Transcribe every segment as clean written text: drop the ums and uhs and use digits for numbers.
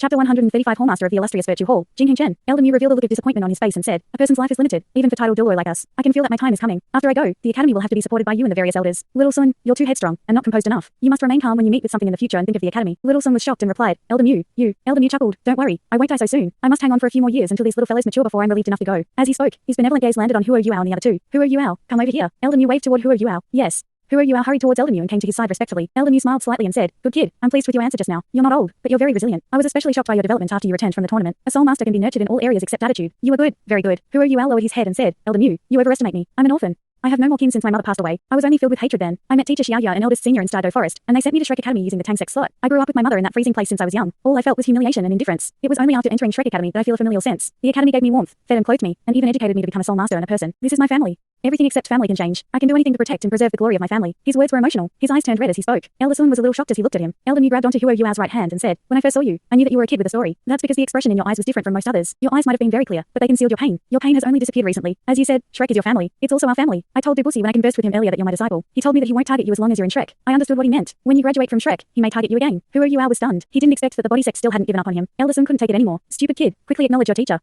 Chapter 135 Hallmaster of the Illustrious Virtue Hall, Jing Chen. Elder Mu revealed a look of disappointment on his face and said, a person's life is limited, even for titled Douluo like us. I can feel that my time is coming. After I go, the academy will have to be supported by you and the various elders. Little Sun, you're too headstrong, and not composed enough. You must remain calm when you meet with something in the future and think of the academy. Little Sun was shocked and replied, Elder Mu, you. Elder Mu chuckled, don't worry, I won't die so soon. I must hang on for a few more years until these little fellows mature before I'm relieved enough to go. As he spoke, his benevolent gaze landed on Huo Yuao and the other two. Huo Yuao, come over here. Elder Mu waved toward Huo Yuao. Yes. Huo Yuao hurried towards Elder Mu and came to his side respectfully. Elder Mu smiled slightly and said, good kid, I'm pleased with your answer just now. You're not old, but you're very resilient. I was especially shocked by your development after you returned from the tournament. A soul master can be nurtured in all areas except attitude. You were good, very good. Huo Yuao lowered his head and said, Elder Mu, you overestimate me. I'm an orphan. I have no more kin since my mother passed away. I was only filled with hatred then. I met teacher Xiaoya and eldest senior in Stardow Forest, and they sent me to Shrek Academy using the Tang Sect slot. I grew up with my mother in that freezing place since I was young. All I felt was humiliation and indifference. It was only after entering Shrek Academy that I feel a familial sense. The academy gave me warmth, fed and clothed me, and even educated me to become a soul master and a person. This is my family. Everything except family can change. I can do anything to protect and preserve the glory of my family. His words were emotional. His eyes turned red as he spoke. Elder Sun was a little shocked as he looked at him. Elder Mu grabbed onto Huo Yuao's right hand and said, when I first saw you, I knew that you were a kid with a story. That's because the expression in your eyes was different from most others. Your eyes might have been very clear, but they concealed your pain. Your pain has only disappeared recently. As you said, Shrek is your family. It's also our family. I told Debussy when I conversed with him earlier that you're my disciple. He told me that he won't target you as long as you're in Shrek. I understood what he meant. When you graduate from Shrek, he may target you again. Huo Yuao was stunned. He didn't expect that the body sect still hadn't given up on him. Elder Sun couldn't take it anymore. Stupid kid. Quickly acknowledge your teacher.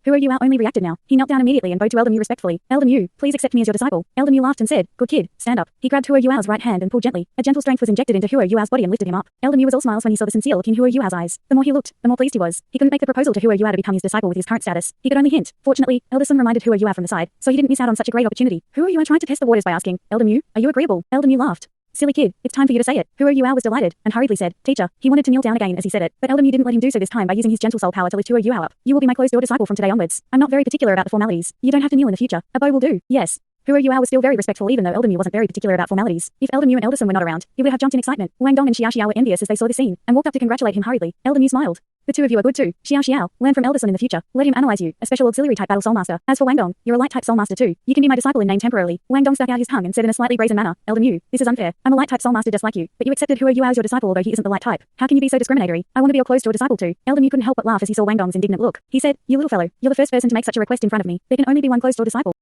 Huo Yuao only reacted now. He knelt down immediately and bowed to Elder Mu respectfully. Elder Mu, please accept me as your disciple. Elder Mu laughed and said, good kid, stand up. He grabbed Huo Yuao's right hand and pulled gently. A gentle strength was injected into Huo Yuao's body and lifted him up. Elder Mu was all smiles when he saw the sincere look in Huo Yuao's eyes. The more he looked, the more pleased he was. He couldn't make the proposal to Huo Yuao to become his disciple with his current status. He could only hint. Fortunately, Elder Sun reminded Huo Yuao from the side, so he didn't miss out on such a great opportunity. Huo Yuao tried to test the waters by asking, Elder Mu, are you agreeable? Elder Mu laughed. Silly kid, it's time for you to say it. Huo Yuao was delighted, and hurriedly said, teacher. He wanted to kneel down again as he said it, but Elder Mu didn't let him do so this time by using his gentle soul power to lift Huo Yuao up. You will be my closed-door disciple from today onwards. I'm not very particular about the formalities. You don't have to kneel in the future. A bow will do. Yes. Huo Yuao was still very respectful even though Elder Mu wasn't very particular about formalities. If Elder Mu and Elder Sun were not around, he would have jumped in excitement. Wang Dong and Xiao Xiao were envious as they saw this scene, and walked up to congratulate him hurriedly. Elder Mu smiled. The two of you are good too. Xiao Xiao, learn from Elder Sun in the future. Let him analyze you, a special auxiliary type battle soul master. As for Wang Dong, you're a light type soul master too. You can be my disciple in name temporarily. Wang Dong stuck out his tongue and said in a slightly brazen manner, Elder Mu, this is unfair. I'm a light type soul master just like you, but you accepted Huo Yuao as your disciple although he isn't the light type. How can you be so discriminatory? I want to be your closed-door disciple too. Elder Mu couldn't help but laugh as he saw Wang Dong's indignant look. He said, you little fellow, you're the first person to make such a request in front of me. There can only be one closed-door disciple.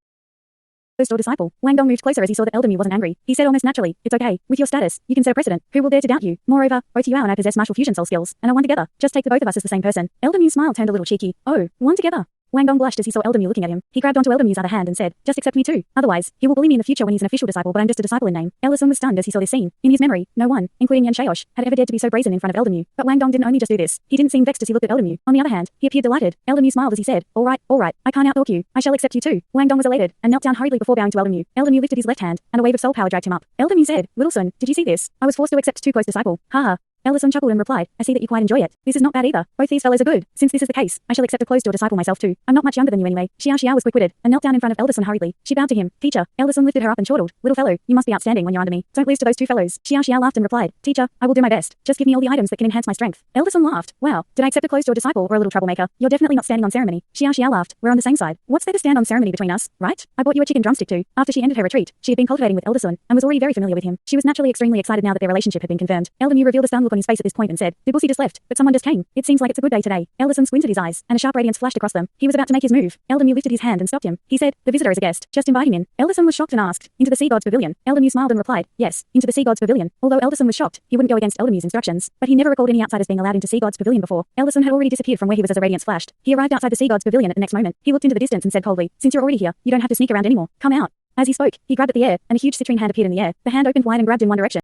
Closed-door disciple. Wang Dong moved closer as he saw that Elder Mu wasn't angry. He said almost naturally, it's okay. With your status, you can set a precedent. Who will dare to doubt you? Moreover, both Yuao and I possess martial fusion soul skills, and are one together. Just take the both of us as the same person. Elder Mu's smile turned a little cheeky. Oh, one together. Wang Dong blushed as he saw Elder Mu looking at him. He grabbed onto Elder Mu's other hand and said, just accept me too. Otherwise, he will bully me in the future when he's an official disciple but I'm just a disciple in name. Elder Sun was stunned as he saw this scene. In his memory, no one, including Yan Shaosh, had ever dared to be so brazen in front of Elder Mu. But Wang Dong didn't only just do this. He didn't seem vexed as he looked at Elder Mu. On the other hand, he appeared delighted. Elder Mu smiled as he said, all right, I can't outtalk you. I shall accept you too. Wang Dong was elated, and knelt down hurriedly before bowing to Elder Mu. Elder Mu lifted his left hand, and a wave of soul power dragged him up. Elder Mu said, Little Sun, did you see this? I was forced to accept too close disciple. Ha. Elder Sun chuckled and replied, I see that you quite enjoy it. This is not bad either. Both these fellows are good. Since this is the case, I shall accept a closed-door disciple myself too. I'm not much younger than you anyway. Xiao Xiao was quick-witted, and knelt down in front of Elder Sun hurriedly. She bowed to him. Teacher. Elder Sun lifted her up and chortled. Little fellow, you must be outstanding when you're under me. Don't lose to those two fellows. Xiao Xiao laughed and replied, Teacher, I will do my best. Just give me all the items that can enhance my strength. Elder Sun laughed. Wow, did I accept a closed-door disciple or a little troublemaker? You're definitely not standing on ceremony. Xiao Xiao laughed. We're on the same side. What's there to stand on ceremony between us, right? I bought you a chicken drumstick too. After she ended her retreat, she had been cultivating with Elder Sun, and was already very familiar with him. She was naturally extremely excited now that their relationship had been confirmed. Elder Mu revealed a stunned look on his face at this point and said, Debussy just left, but someone just came. It seems like it's a good day today. Elder Sun squinted his eyes, and a sharp radiance flashed across them. He was about to make his move. Elder Mu lifted his hand and stopped him. He said, the visitor is a guest. Just invite him in. Elder Sun was shocked and asked, into the Sea God's Pavilion. Elder Mu smiled and replied, yes, into the Sea God's Pavilion. Although Elder Sun was shocked, he wouldn't go against Elder Mu's instructions, but he never recalled any outsiders being allowed into Sea God's Pavilion before. Elder Sun had already disappeared from where he was as a radiance flashed. He arrived outside the Sea God's Pavilion at the next moment. He looked into the distance and said coldly, since you're already here, you don't have to sneak around anymore. Come out. As he spoke, he grabbed at the air, and a huge citrine hand appeared in the air. The hand opened wide and grabbed in one direction.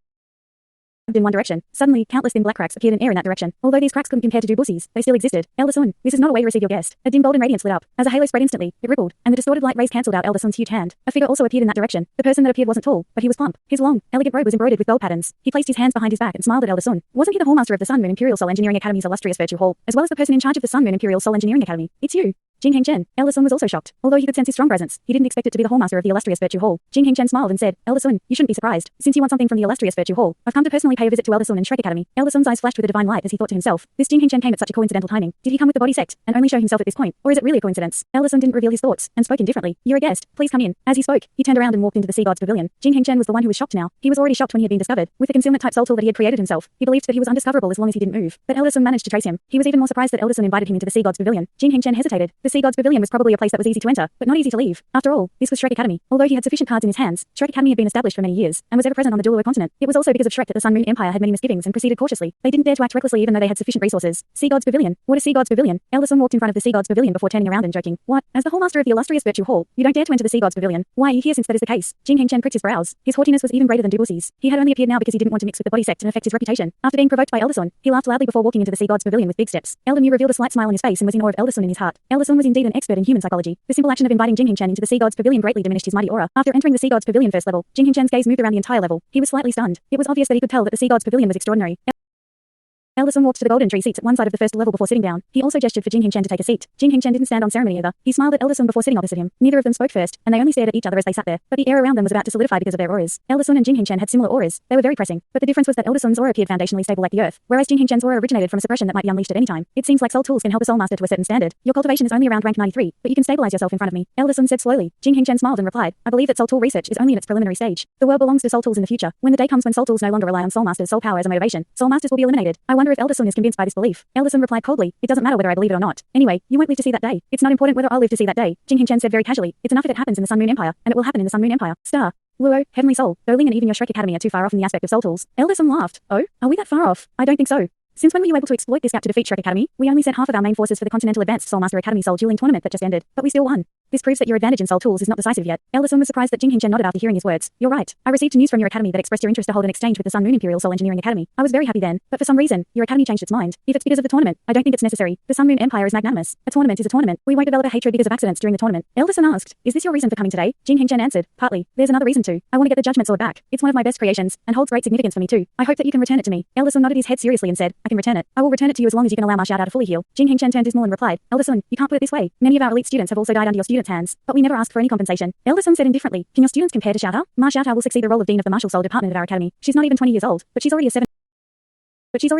Suddenly, countless thin black cracks appeared in air in that direction. Although these cracks couldn't compare to Debussy's, they still existed. Elder Sun, this is not a way to receive your guest. A dim golden radiance lit up. As a halo spread instantly, it rippled, and the distorted light rays cancelled out Elder Sun's huge hand. A figure also appeared in that direction. The person that appeared wasn't tall, but he was plump. His long, elegant robe was embroidered with gold patterns. He placed his hands behind his back and smiled at Elder Sun. Wasn't he the Hallmaster of the Sun Moon Imperial Soul Engineering Academy's Illustrious Virtue Hall, as well as the person in charge of the Sun Moon Imperial Soul Engineering Academy? It's you. Jing Chen. Elder Sun was also shocked. Although he could sense his strong presence, he didn't expect it to be the Hallmaster of the Illustrious Virtue Hall. Jing Chen smiled and said, Elder Sun, you shouldn't be surprised. Since you want something from the Illustrious Virtue Hall, I've come to personally pay a visit to Elder Sun and Shrek Academy. Elder Sun's eyes flashed with a divine light as he thought to himself, this Jing Chen came at such a coincidental timing. Did he come with the body sect, and only show himself at this point? Or is it really a coincidence? Elder Sun didn't reveal his thoughts, and spoke indifferently. You're a guest. Please come in. As he spoke, he turned around and walked into the Sea God's Pavilion. Jing Chen was the one who was shocked now. He was already shocked when he had been discovered. With the concealment type soul tool that he had created himself, he believed that he was undiscoverable as long as he didn't move. But Elder Sun managed to trace him. He was even more surprised that Elder Sun invited him into the Sea God's Pavilion. Jing Chen hesitated. The Sea God's Pavilion was probably a place that was easy to enter, but not easy to leave. After all, this was Shrek Academy. Although he had sufficient cards in his hands, Shrek Academy had been established for many years, and was ever present on the Douluo Continent. It was also because of Shrek that the Sun Moon Empire had many misgivings and proceeded cautiously. They didn't dare to act recklessly even though they had sufficient resources. Sea God's Pavilion. What is Sea God's Pavilion? Elder Sun walked in front of the Sea God's Pavilion before turning around and joking. What? As the Hallmaster of the Illustrious Virtue Hall, you don't dare to enter the Sea God's Pavilion. Why are you here since that is the case? Jing Hongchen pricked his brows. His haughtiness was even greater than Douluo's. He had only appeared now because he didn't want to mix with the body sect and affect his reputation. After being provoked by Elder Sun, he laughed loudly before walking into the Sea God's Pavilion with big steps. Elder Mu revealed a slight smile on his face and was in awe of Elder Sun in his heart. Elder Sun was indeed an expert in human psychology. The simple action of inviting Jing Hongchen into the Sea God's Pavilion greatly diminished his mighty aura. After entering the Sea God's Pavilion first level, Jing Hongchen's gaze moved around the entire level. He was slightly stunned. It was obvious that he could tell that the Sea God's Pavilion was extraordinary. Elder Sun walked to the golden tree seats at one side of the first level before sitting down. He also gestured for Jing Hongchen to take a seat. Jing Hongchen didn't stand on ceremony either. He smiled at Elder Sun before sitting opposite him. Neither of them spoke first, and they only stared at each other as they sat there. But the air around them was about to solidify because of their auras. Elder Sun and Jing Hongchen had similar auras. They were very pressing. But the difference was that Elder Sun's aura appeared foundationally stable like the earth, whereas Jing Hongchen's aura originated from a suppression that might be unleashed at any time. It seems like soul tools can help a soul master to a certain standard. Your cultivation is only around rank 93, but you can stabilize yourself in front of me. Elder Sun said slowly. Jing Hongchen smiled and replied, I believe that soul tool research is only in its preliminary stage. The world belongs to soul tools in the future. When the day comes when soul tools no longer rely on soul masters' soul power as a motivation, soul masters will be eliminated. I wonder if Elder Sun is convinced by this belief. Elder Sun replied coldly, it doesn't matter whether I believe it or not. Anyway, you won't live to see that day. It's not important whether I'll live to see that day. Jing Hongchen said very casually, it's enough if it happens in the Sun Moon Empire, and it will happen in the Sun Moon Empire. Star. Luo, Heavenly Soul, Doling and even your Shrek Academy are too far off in the aspect of soul tools. Elder Sun laughed. Oh, are we that far off? I don't think so. Since when were you able to exploit this gap to defeat Shrek Academy? We only sent half of our main forces for the Continental Advanced Soul Master Academy Soul Dueling Tournament that just ended, but we still won. This proves that your advantage in soul tools is not decisive yet. Elder Sun was surprised that Jing Hongchen nodded after hearing his words. You're right. I received news from your academy that expressed your interest to hold an exchange with the Sun Moon Imperial Soul Engineering Academy. I was very happy then, but for some reason, your academy changed its mind. If it's because of the tournament, I don't think it's necessary. The Sun Moon Empire is magnanimous. A tournament is a tournament. We won't develop a hatred because of accidents during the tournament. Elder Sun asked, is this your reason for coming today? Jing Hongchen answered, partly. There's another reason too. I want to get the Judgment Sword back. It's one of my best creations, and holds great significance for me too. I hope that you can return it to me. Elder Sun nodded his head seriously and said, I can return it. I will return it to you as long as you can allow my Xiao Dao to fully heal. Jing Hongchen turned dismal and replied, Elder Sun, you can't put it this way. Many of our elite students have also died under your students' hands, but we never asked for any compensation. Elder Sun said indifferently, can your students compare to Xiao Dao? Ma Xiao Dao will succeed the role of Dean of the Martial Soul Department at our academy. She's not even 20 years old, but she's already a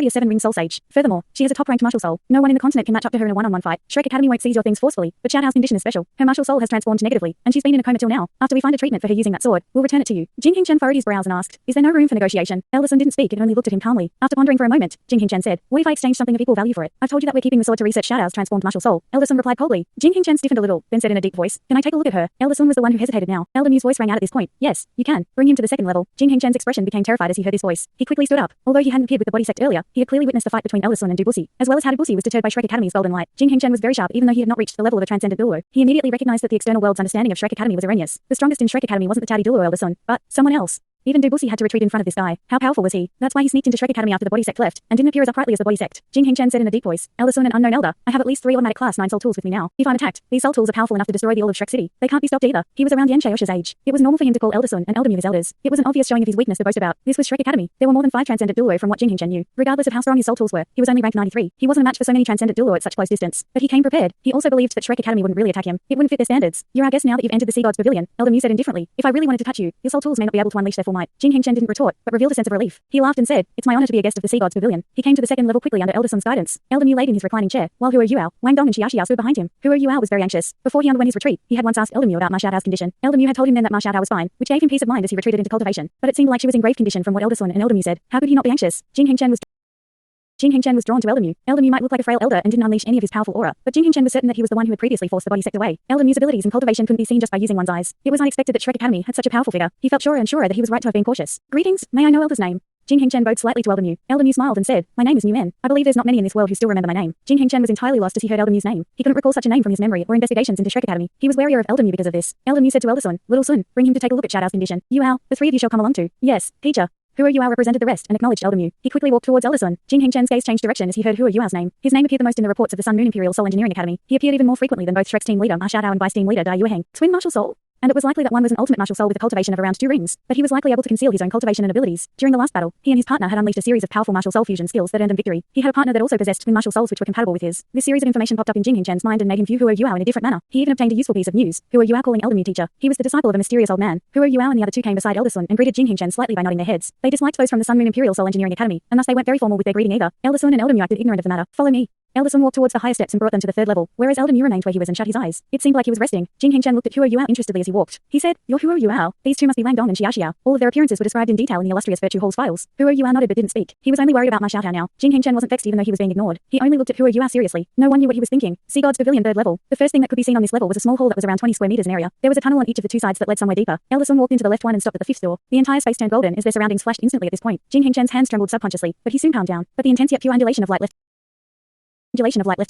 7-ring soul sage. Furthermore, she has a top-ranked martial soul. No one in the continent can match up to her in a one-on-one fight. Shrek Academy won't seize your things forcefully, but Xiao Dao's condition is special. Her martial soul has transformed negatively, and she's been in a coma till now. After we find a treatment for her using that sword, we'll return it to you. Jing Hongchen furrowed his brows and asked, is there no room for negotiation? Elder Sun didn't speak and only looked at him calmly. After pondering for a moment, Jing Hongchen said, what if I exchange something of equal value for it? I've told you that we're keeping the sword to research Xiao Dao's transformed martial soul. Elder Sun replied coldly. Jing Hongchen stiffened a little, then said in a deep voice, can I take a look at her? Elder Sun was the one who hesitated now. Elder Mu's voice rang out at this point. Yes, you can. Bring him to the second level. Jing Hongchen's expression became terrified as he heard his voice. He quickly stood up. Although he hadn't appeared with the body sect earlier, he had clearly witnessed the fight between Elder Sun and Douluo, as well as how Douluo was deterred by Shrek Academy's golden light. Jing Hongchen was very sharp even though he had not reached the level of a transcendent Douluo. He immediately recognized that the external world's understanding of Shrek Academy was erroneous. The strongest in Shrek Academy wasn't the tatty Douluo Elder Sun, but someone else. Even Douluo had to retreat in front of this guy. How powerful was he? That's why he sneaked into Shrek Academy after the body sect left, and didn't appear as uprightly as the body sect. Jing Hongchen said in a deep voice, Elder Sun and Unknown Elder, I have at least 3 automatic class 9 soul tools with me now. If I'm attacked, these soul tools are powerful enough to destroy the all of Shrek City. They can't be stopped either. He was around Yan Sheosha's age. It was normal for him to call Elder Sun and Elder Mu his elders. It was an obvious showing of his weakness to boast about. This was Shrek Academy. There were more than 5 transcendent Douluo from what Jing Hongchen knew. Regardless of how strong his soul tools were, he was only ranked 93. He wasn't a match for so many transcendent Douluo at such close distance. But he came prepared. He also believed that Shrek Academy wouldn't really attack him. It wouldn't fit their standards. You're our guest now that you've entered the Sea God's Pavilion. Elder Mu said indifferently. If I really wanted to touch you, your soul tools may not be able to unleash their full might. Jing Hongchen didn't retort, but revealed a sense of relief. He laughed and said, it's my honor to be a guest of the Sea God's Pavilion. He came to the second level quickly under Elder Sun's guidance. Elder Mu laid in his reclining chair, while Huo Yuao, Wang Dong and Xiaoxia stood behind him. Huo Yuao was very anxious. Before he underwent his retreat, he had once asked Elder Mu about Ma Xiao Dao's condition. Elder Mu had told him then that Ma Xiao Dao was fine, which gave him peace of mind as he retreated into cultivation. But it seemed like she was in grave condition from what Elder Sun and Elder Mu said. How could he not be anxious? Jing Hongchen was drawn to Elder Mu. Elder Mu might look like a frail elder and didn't unleash any of his powerful aura, but Jing Hongchen was certain that he was the one who had previously forced the body sect away. Elder Mu's abilities in cultivation couldn't be seen just by using one's eyes. It was unexpected that Shrek Academy had such a powerful figure. He felt surer and surer that he was right to have been cautious. Greetings, may I know Elder's name? Jing Hongchen bowed slightly to Elder Mu. Elder Mu smiled and said, my name is Mu Men. I believe there's not many in this world who still remember my name. Jing Hongchen was entirely lost as he heard Elder Mu's name. He couldn't recall such a name from his memory or investigations into Shrek Academy. He was warier of Elder Mu because of this. Elder Mu said to Elder Sun, Little Sun, bring him to take a look at Xiao Dao's condition. Yuao, the 3 of you shall come along too. Yes, teacher. Huo Yuao represented the rest and acknowledged Elder Mu. He quickly walked towards Elder Sun. Jing Hongchen's gaze changed direction as he heard Huo Yuao's name. His name appeared the most in the reports of the Sun Moon Imperial Soul Engineering Academy. He appeared even more frequently than both Shrek's team leader Ma Xiao Dao and Vice team leader Dai Yueheng. Twin martial soul? And it was likely that one was an ultimate martial soul with a cultivation of around 2 rings, but he was likely able to conceal his own cultivation and abilities. During the last battle, he and his partner had unleashed a series of powerful martial soul fusion skills that earned them victory. He had a partner that also possessed twin martial souls which were compatible with his. This series of information popped up in Jing Hongchen's mind and made him view Huo Yuao in a different manner. He even obtained a useful piece of news. Huo Yuao calling Elder Mu teacher. He was the disciple of a mysterious old man. Huo Yuao and the other 2 came beside Elder Sun and greeted Jing Hongchen slightly by nodding their heads. They disliked those from the Sun Moon Imperial Soul Engineering Academy, and thus they weren't very formal with their greeting either. Elder Sun and Elder Mu acted ignorant of the matter. Follow me. Elder Sun walked towards the higher steps and brought them to the third level, whereas Elder Mu remained where he was and shut his eyes. It seemed like he was resting. Jing Hengchen looked at Huo Yuao interestedly as he walked. He said, "You're Huo Yuao. These two must be Wang Dong and Xia Xia." All of their appearances were described in detail in the Illustrious Virtue Hall's files. Huo Yuao nodded but didn't speak. He was only worried about Ma Xiaotao now. Jing Hengchen wasn't vexed even though he was being ignored. He only looked at Huo Yuao seriously. No one knew what he was thinking. Sea God's Pavilion, third level. The first thing that could be seen on this level was a small hall that was around 20 square meters in area. There was a tunnel on each of the two sides that led somewhere deeper. Elder Sun walked into the left one and stopped at the fifth door. The entire space turned golden as their surroundings flashed instantly at this point. Jing Hengchen's hands trembled subconsciously, but he soon calmed down. But the intense yet pure undulation of light left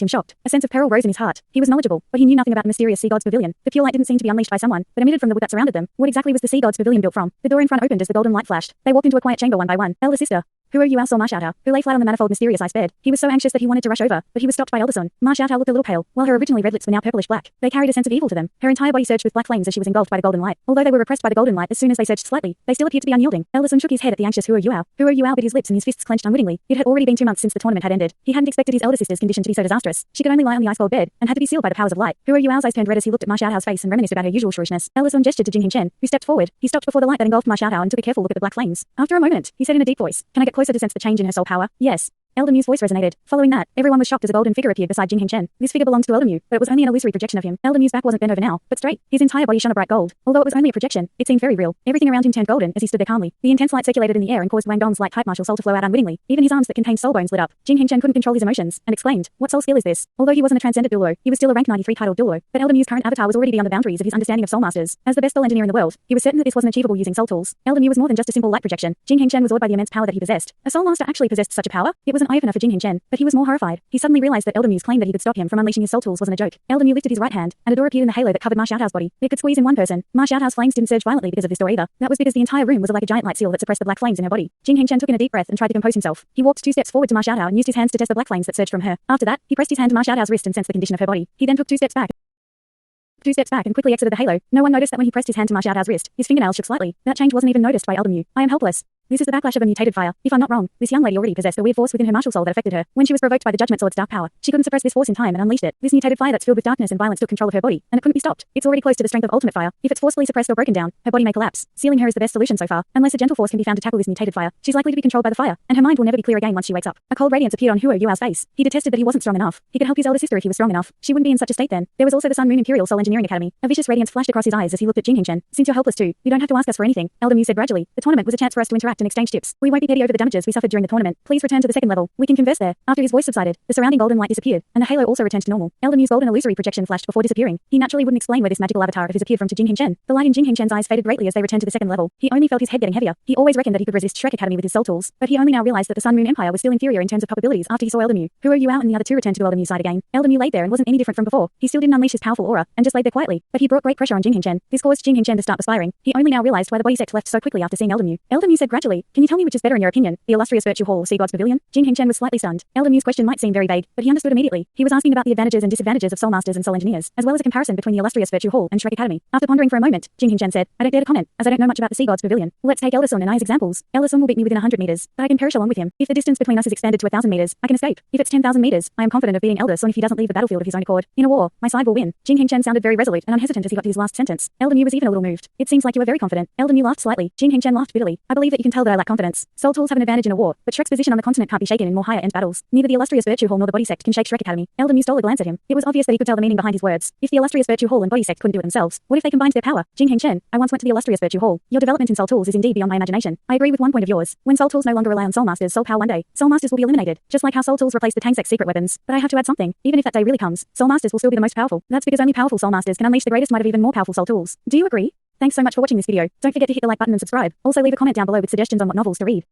him shocked. A sense of peril rose in his heart. He was knowledgeable, but he knew nothing about the mysterious Sea God's Pavilion. The pure light didn't seem to be unleashed by someone, but emitted from the wood that surrounded them. What exactly was the Sea God's Pavilion built from? The door in front opened as the golden light flashed. They walked into a quiet chamber one by one. Elder sister Huo Yuao saw Ma Xiaotao, who lay flat on the manifold mysterious ice bed. He was so anxious that he wanted to rush over, but he was stopped by Elder Sun. Ma Xiaotao looked a little pale, while her originally red lips were now purplish black. They carried a sense of evil to them. Her entire body surged with black flames as she was engulfed by the golden light. Although they were repressed by the golden light as soon as they surged slightly, they still appeared to be unyielding. Elder Sun shook his head at the anxious Huo Yuao. Huo Yuao bit his lips and his fists clenched unwittingly. It had already been 2 months since the tournament had ended. He hadn't expected his elder sister's condition to be so disastrous. She could only lie on the ice-cold bed, and had to be sealed by the powers of light. Huo Yuao's eyes turned red as he looked at Ma Xiaotao's face and reminisced about her usual shrewishness. Elder Sun gestured to Jing Hengchen, who stepped forward. He stopped before the light that engulfed Ma Xiaotao and took a careful look at the black flames. After a moment, he said in a deep voice, "Can I get closer to sense the change in her soul power?" "Yes." Elder Mu's voice resonated. Following that, everyone was shocked as a golden figure appeared beside Jing Hengchen. This figure belonged to Elder Mu, but it was only an illusory projection of him. Elder Mu's back wasn't bent over now, but straight. His entire body shone a bright gold. Although it was only a projection, it seemed very real. Everything around him turned golden as he stood there calmly. The intense light circulated in the air and caused Wang Dong's light type martial soul to flow out unwittingly. Even his arms that contained soul bones lit up. Jing Hengchen couldn't control his emotions and exclaimed, "What soul skill is this?" Although he wasn't a transcendent Douluo, he was still a rank 93 titled Douluo. But Elder Mu's current avatar was already beyond the boundaries of his understanding of soul masters. As the best soul engineer in the world, he was certain that this wasn't achievable using soul tools. Elder Mu was more than just a simple light projection. Jing Hengchen was awed by the immense power that he possessed. A soul master actually possessed such a power? It was an eye-opener for Jing Hengchen, but he was more horrified. He suddenly realized that Elder Mu's claim that he could stop him from unleashing his soul tools wasn't a joke. Elder Mu lifted his right hand, and a door appeared in the halo that covered Ma Xiaotao's body. It could squeeze in one person. Ma Xiaotao's flames didn't surge violently because of this door either. That was because the entire room was like a giant light seal that suppressed the black flames in her body. Jing Hengchen took in a deep breath and tried to compose himself. He walked 2 steps forward to Ma Xiaotao and used his hands to test the black flames that surged from her. After that, he pressed his hand to Ma Xiaotao's wrist and sensed the condition of her body. He then took 2 steps back and quickly exited the halo. No one noticed that when he pressed his hand to Ma Xiaotao's wrist, his fingernails shook slightly. That change wasn't even noticed by Elder Mu. "I am helpless. This is the backlash of a mutated fire. If I'm not wrong, this young lady already possessed a weird force within her martial soul that affected her. When she was provoked by the judgment sword's dark power, she couldn't suppress this force in time and unleashed it. This mutated fire that's filled with darkness and violence took control of her body, and it couldn't be stopped. It's already close to the strength of ultimate fire. If it's forcefully suppressed or broken down, her body may collapse. Sealing her is the best solution so far. Unless a gentle force can be found to tackle this mutated fire, she's likely to be controlled by the fire, and her mind will never be clear again once she wakes up." A cold radiance appeared on Huo Yuao's face. He detested that he wasn't strong enough. He could help his elder sister if he was strong enough. She wouldn't be in such a state then. There was also the Sun Moon Imperial Soul Engineering Academy. A vicious radiance flashed across his eyes as he looked at Jing Hengchen. "Since you're helpless too, you don't have to ask us for anything," Elder Mu said gradually. "The tournament was a chance for us to interact and exchange tips. We won't be petty over the damages we suffered during the tournament. Please return to the second level. We can converse there." After his voice subsided, the surrounding golden light disappeared, and the halo also returned to normal. Elder Mu's golden illusory projection flashed before disappearing. He naturally wouldn't explain where this magical avatar of his appeared from to Jing Hengchen. The light in Jing Hengchen's eyes faded greatly as they returned to the second level. He only felt his head getting heavier. He always reckoned that he could resist Shrek Academy with his soul tools, but he only now realized that the Sun Moon Empire was still inferior in terms of capabilities after he saw Elder Mu. Huo Yuao and the other two returned to Elder Mu's side again. Elder Mu laid there and wasn't any different from before. He still didn't unleash his powerful aura, and just laid there quietly, but he brought great pressure on Jing Hengchen. This caused Jing Hengchen to start perspiring. He only now realized why the body sect left so quickly after seeing Elder Mu. Elder Mu said gradually, "Can you tell me which is better in your opinion, the Illustrious Virtue Hall or Sea God's Pavilion?" Jing Hengchen was slightly stunned. Elder Mu's question might seem very vague, but he understood immediately. He was asking about the advantages and disadvantages of soul masters and soul engineers, as well as a comparison between the Illustrious Virtue Hall and Shrek Academy. After pondering for a moment, Jing Hengchen said, "I don't dare to comment, as I don't know much about the Sea God's Pavilion. Let's take Elder Sun and I as examples. Elder Sun will beat me within 100 meters, but I can perish along with him. If the distance between us is expanded to 1,000 meters, I can escape. If it's 10,000 meters, I am confident of beating Elder Sun if he doesn't leave the battlefield of his own accord. In a war, my side will win." Jing Hengchen sounded very resolute and unhesitant as he got to his last sentence. Elder Mu was even a little moved. "It seems like you are very confident." Elder Mu laughed slightly. Jing Hengchen laughed bitterly. "I believe that you can tell that I lack confidence. Soul tools have an advantage in a war, but Shrek's position on the continent can't be shaken in more higher-end battles. Neither the Illustrious Virtue Hall nor the Body Sect can shake Shrek Academy." Elder Mu stole a glance at him. It was obvious that he could tell the meaning behind his words. If the Illustrious Virtue Hall and Body Sect couldn't do it themselves, what if they combined their power? Jing Hengchen, I once went to the Illustrious Virtue Hall. Your development in soul tools is indeed beyond my imagination. I agree with one point of yours. When soul tools no longer rely on soul masters' soul power one day, soul masters will be eliminated, just like how soul tools replace the Tang Sect's secret weapons. But I have to add something. Even if that day really comes, soul masters will still be the most powerful. That's because only powerful soul masters can unleash the greatest might of even more powerful soul tools. Do you agree? Thanks so much for watching this video. Don't forget to hit the like button and subscribe. Also leave a comment down below with suggestions on what novels to read.